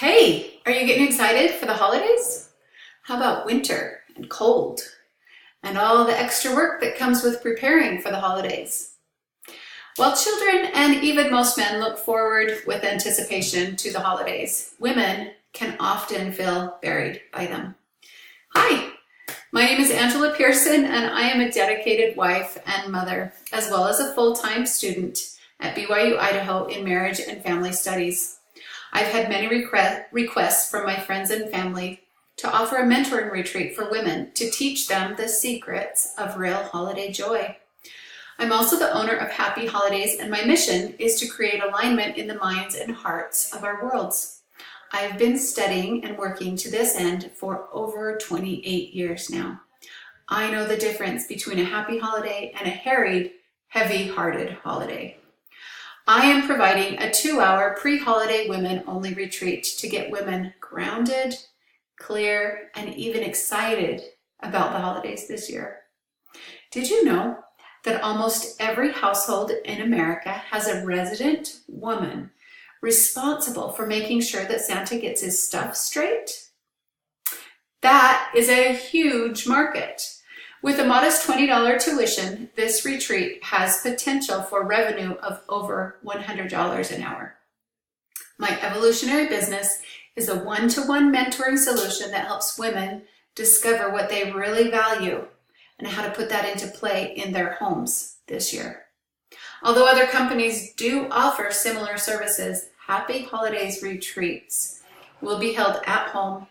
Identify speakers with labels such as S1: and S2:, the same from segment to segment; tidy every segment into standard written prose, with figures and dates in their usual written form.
S1: Hey, are you getting excited for the holidays? How about winter and cold and all the extra work that comes with preparing for the holidays? While children and even most men look forward with anticipation to the holidays, women can often feel buried by them. Hi, my name is Angela Pearson and I am a dedicated wife and mother, as well as a full-time student at BYU Idaho in marriage and family studies. I've had many requests from my friends and family to offer a mentoring retreat for women to teach them the secrets of real holiday joy. I'm also the owner of Happy Holidays, and my mission is to create alignment in the minds and hearts of our worlds. I've been studying and working to this end for over 28 years now. I know the difference between a happy holiday and a harried, heavy-hearted holiday. I am providing a 2-hour pre-holiday women-only retreat to get women grounded, clear, and even excited about the holidays this year. Did you know that almost every household in America has a resident woman responsible for making sure that Santa gets his stuff straight? That is a huge market. With a modest $20 tuition, this retreat has potential for revenue of over $100 an hour. My evolutionary business is a one-to-one mentoring solution that helps women discover what they really value and how to put that into play in their homes this year. Although other companies do offer similar services, Happy Holidays retreats will be held at home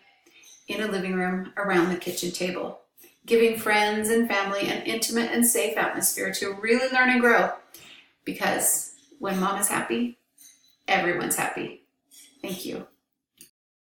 S1: in a living room around the kitchen table, giving friends and family an intimate and safe atmosphere to really learn and grow. Because when mom is happy, everyone's happy. Thank you.